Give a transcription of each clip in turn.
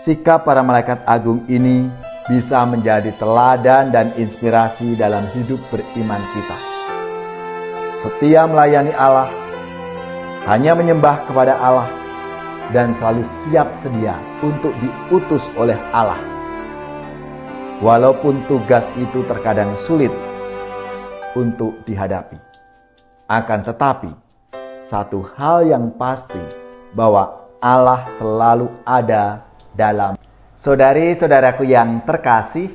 sikap para malaikat agung ini bisa menjadi teladan dan inspirasi dalam hidup beriman kita. Setia melayani Allah, hanya menyembah kepada Allah, dan selalu siap sedia untuk diutus oleh Allah. Walaupun tugas itu terkadang sulit untuk dihadapi. Akan tetapi, satu hal yang pasti bahwa Allah selalu ada dalam. Saudari-saudaraku yang terkasih,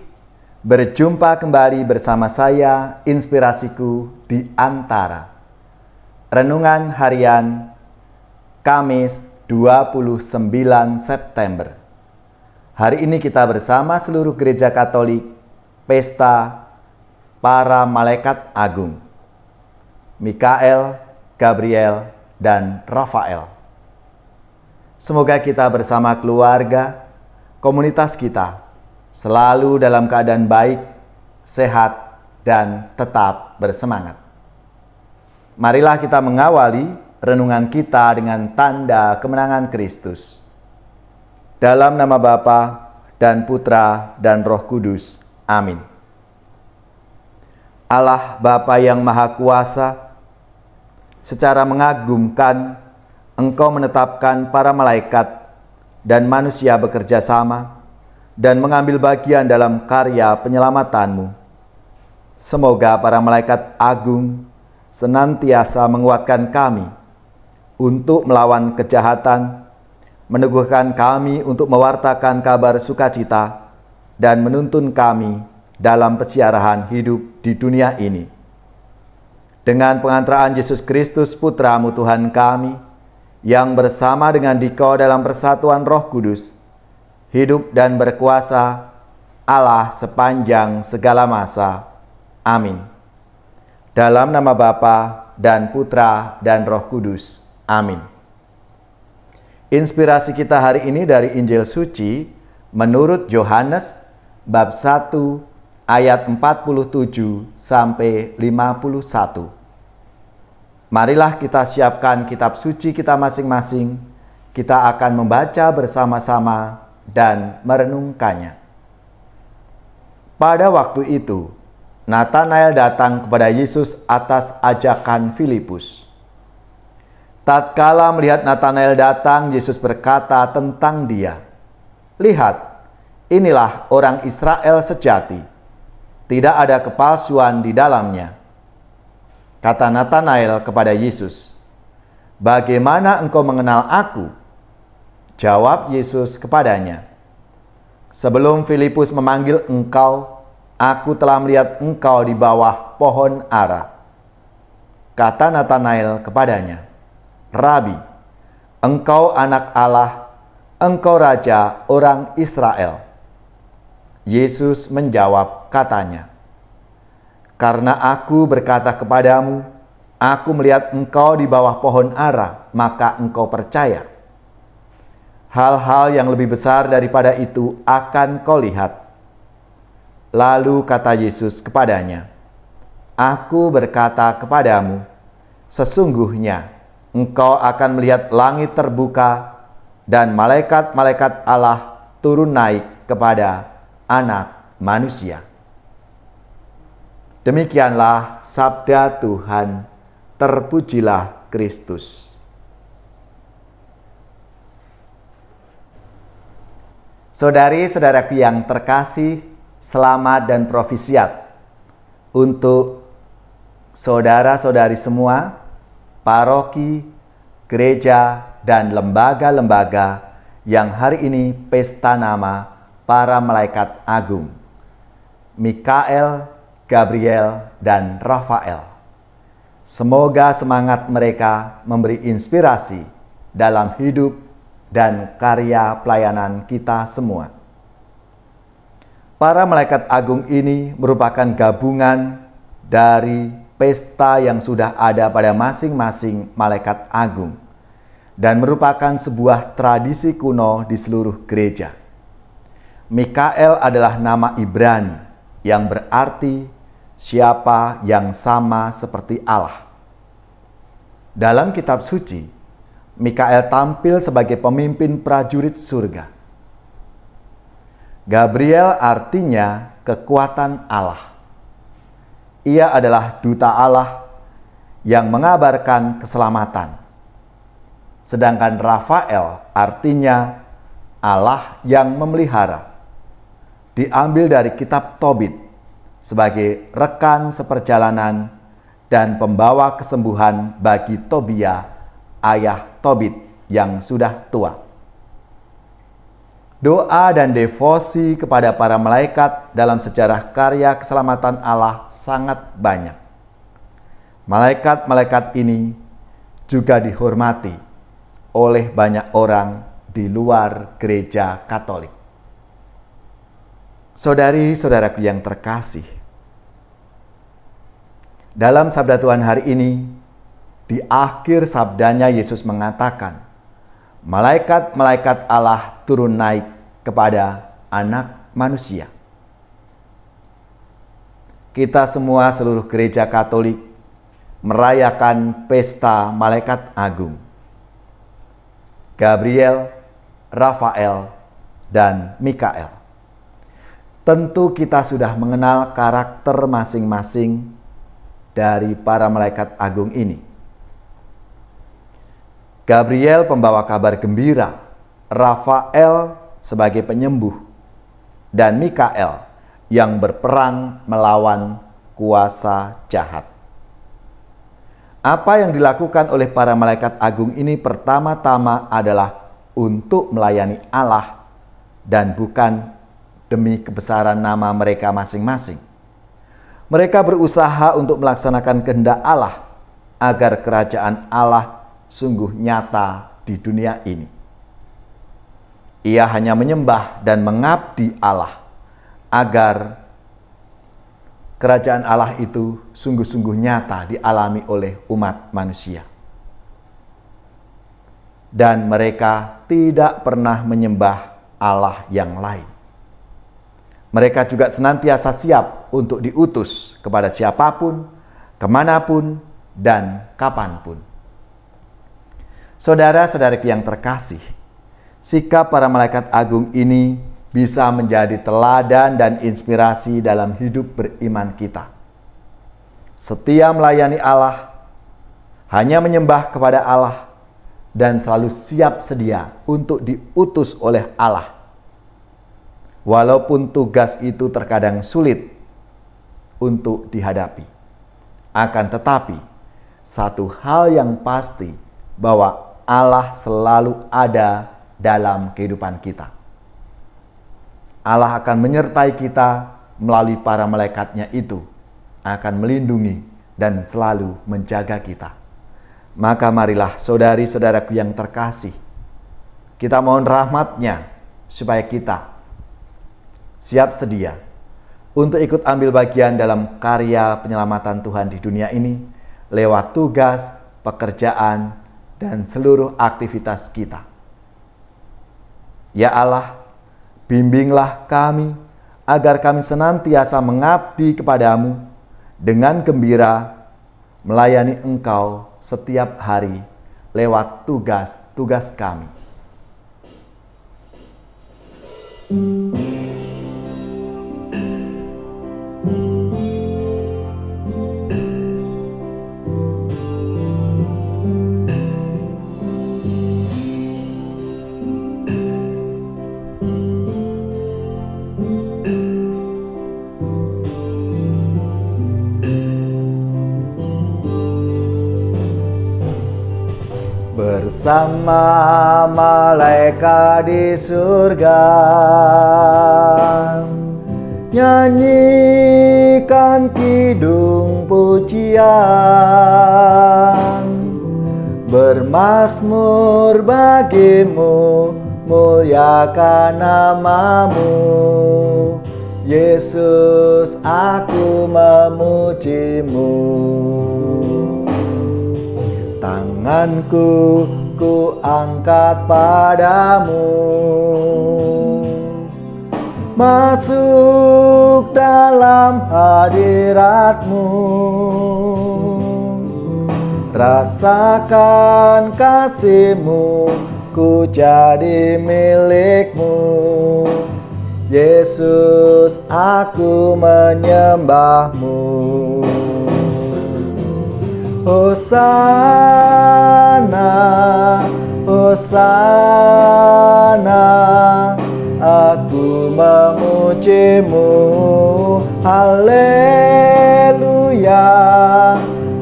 berjumpa kembali bersama saya, Inspirasiku di Antara. Renungan harian Kamis 29 September. Hari ini kita bersama seluruh gereja Katolik, pesta para malaikat agung, Mikael, Gabriel, dan Rafael. Semoga kita bersama keluarga, komunitas kita, selalu dalam keadaan baik, sehat, dan tetap bersemangat. Marilah kita mengawali renungan kita dengan tanda kemenangan Kristus. Dalam nama Bapa dan Putra dan Roh Kudus. Amin. Allah Bapa yang Maha Kuasa, secara mengagumkan Engkau menetapkan para malaikat dan manusia bekerja sama dan mengambil bagian dalam karya penyelamatanmu. Semoga para malaikat agung senantiasa menguatkan kami untuk melawan kejahatan, meneguhkan kami untuk mewartakan kabar sukacita, dan menuntun kami dalam peziarahan hidup di dunia ini. Dengan pengantaraan Yesus Kristus Putra-Mu Tuhan kami, yang bersama dengan Dikau dalam persatuan Roh Kudus, hidup dan berkuasa Allah sepanjang segala masa. Amin. Dalam nama Bapa dan Putra dan Roh Kudus. Amin. Inspirasi kita hari ini dari Injil Suci menurut Yohanes bab 1 ayat 47 sampai 51. Marilah kita siapkan kitab suci kita masing-masing. Kita akan membaca bersama-sama dan merenungkannya. Pada waktu itu, Natanael datang kepada Yesus atas ajakan Filipus. Tatkala melihat Natanael datang, Yesus berkata tentang dia, "Lihat, inilah orang Israel sejati. Tidak ada kepalsuan di dalamnya." Kata Natanael kepada Yesus, "Bagaimana engkau mengenal aku?" Jawab Yesus kepadanya, "Sebelum Filipus memanggil engkau, aku telah melihat engkau di bawah pohon ara." Kata Natanael kepadanya, "Rabi, engkau anak Allah, engkau raja orang Israel." Yesus menjawab katanya, "Karena aku berkata kepadamu, aku melihat engkau di bawah pohon ara, maka engkau percaya. Hal-hal yang lebih besar daripada itu akan kau lihat." Lalu kata Yesus kepadanya, "Aku berkata kepadamu, sesungguhnya engkau akan melihat langit terbuka dan malaikat-malaikat Allah turun naik kepada Anak Manusia." Demikianlah sabda Tuhan. Terpujilah Kristus. Saudari-saudaraku yang terkasih, selamat dan profisiat untuk saudara-saudari semua, paroki, gereja, dan lembaga-lembaga yang hari ini pesta nama para malaikat agung, Mikael, Gabriel, dan Rafael. Semoga semangat mereka memberi inspirasi dalam hidup dan karya pelayanan kita semua. Para malaikat agung ini merupakan gabungan dari pesta yang sudah ada pada masing-masing malaikat agung dan merupakan sebuah tradisi kuno di seluruh gereja. Mikael adalah nama Ibrani yang berarti siapa yang sama seperti Allah. Dalam kitab suci, Mikael tampil sebagai pemimpin prajurit surga. Gabriel artinya kekuatan Allah. Ia adalah duta Allah yang mengabarkan keselamatan. Sedangkan Rafael artinya Allah yang memelihara. Diambil dari kitab Tobit sebagai rekan seperjalanan dan pembawa kesembuhan bagi Tobia, ayah Tobit yang sudah tua. Doa dan devosi kepada para malaikat dalam sejarah karya keselamatan Allah sangat banyak. Malaikat-malaikat ini juga dihormati oleh banyak orang di luar gereja Katolik. Saudari-saudaraku yang terkasih, dalam sabda Tuhan hari ini, di akhir sabdanya Yesus mengatakan, malaikat-malaikat Allah turun naik kepada anak manusia. Kita semua seluruh gereja Katolik merayakan pesta malaikat agung. Gabriel, Rafael, dan Mikael. Tentu kita sudah mengenal karakter masing-masing dari para malaikat agung ini. Gabriel pembawa kabar gembira, Rafael sebagai penyembuh, dan Mikael yang berperang melawan kuasa jahat. Apa yang dilakukan oleh para malaikat agung ini pertama-tama adalah untuk melayani Allah dan bukan demi kebesaran nama mereka masing-masing. Mereka berusaha untuk melaksanakan kehendak Allah agar kerajaan Allah sungguh nyata di dunia ini. Ia hanya menyembah dan mengabdi Allah agar kerajaan Allah itu sungguh-sungguh nyata dialami oleh umat manusia. Dan mereka tidak pernah menyembah Allah yang lain. Mereka juga senantiasa siap untuk diutus kepada siapapun, kemanapun, dan kapanpun. Saudara-saudariku yang terkasih, sikap para malaikat agung ini bisa menjadi teladan dan inspirasi dalam hidup beriman kita. Setia melayani Allah, hanya menyembah kepada Allah, dan selalu siap sedia untuk diutus oleh Allah. Walaupun tugas itu terkadang sulit untuk dihadapi. Akan tetapi, satu hal yang pasti bahwa Allah selalu ada dalam kehidupan kita. Allah akan menyertai kita melalui para malaikatnya itu, akan melindungi dan selalu menjaga kita. Maka marilah saudari-saudaraku yang terkasih, kita mohon rahmat-Nya supaya kita siap sedia untuk ikut ambil bagian dalam karya penyelamatan Tuhan di dunia ini lewat tugas, pekerjaan, dan seluruh aktivitas kita. Ya Allah, bimbinglah kami agar kami senantiasa mengabdi kepadamu dengan gembira melayani Engkau setiap hari lewat tugas-tugas kami. Bersama malaikat di surga, nyanyikan kidung pujian, bermazmur bagimu, muliakan namamu. Yesus, aku memujimu. Tanganku ku angkat padamu, masuk dalam hadirat-Mu, rasakan kasih-Mu, ku jadi milik-Mu. Yesus, aku menyembah-Mu. Hosana, Hosana, aku memuji-Mu. Haleluya,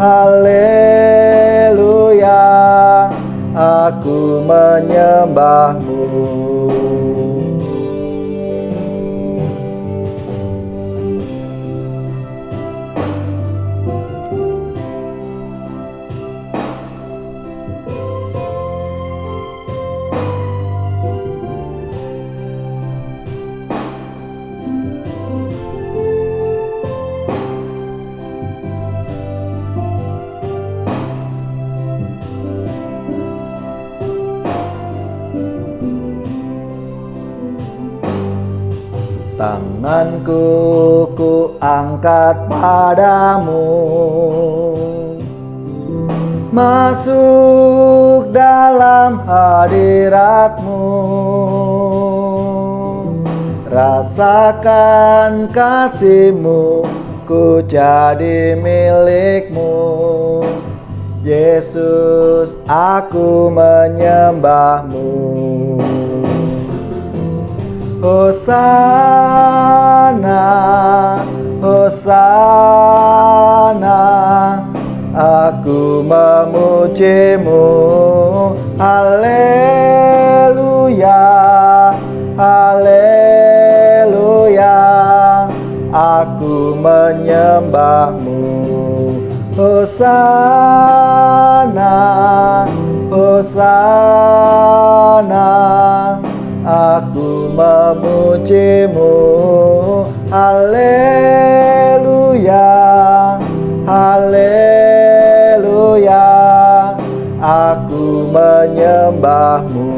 haleluya, aku menyembah-Mu. Tanganku ku angkat padamu, masuk dalam hadirat-Mu. Rasakan kasih-Mu, ku jadi milik-Mu. Yesus, aku menyembah-Mu. Hosana, Hosana, aku memuji-Mu. Haleluya, haleluya, aku menyembah-Mu. Hosana, Hosana, aku memuji-Mu. Haleluya, haleluya, aku menyembah-Mu.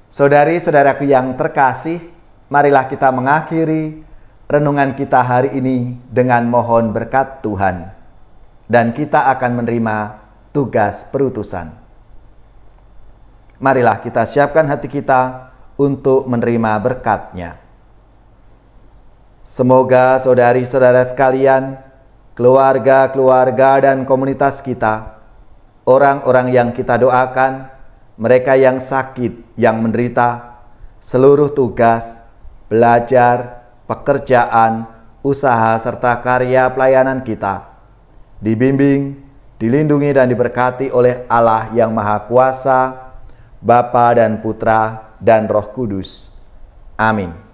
Saudari-saudaraku yang terkasih, marilah kita mengakhiri renungan kita hari ini dengan mohon berkat Tuhan. Dan kita akan menerima tugas perutusan. Marilah kita siapkan hati kita untuk menerima berkat-Nya. Semoga saudari-saudara sekalian, keluarga-keluarga dan komunitas kita, orang-orang yang kita doakan, mereka yang sakit, yang menderita, seluruh tugas, belajar, pekerjaan, usaha, serta karya pelayanan kita, dibimbing, dilindungi dan diberkati oleh Allah yang Maha Kuasa, Bapa dan Putra dan Roh Kudus. Amin.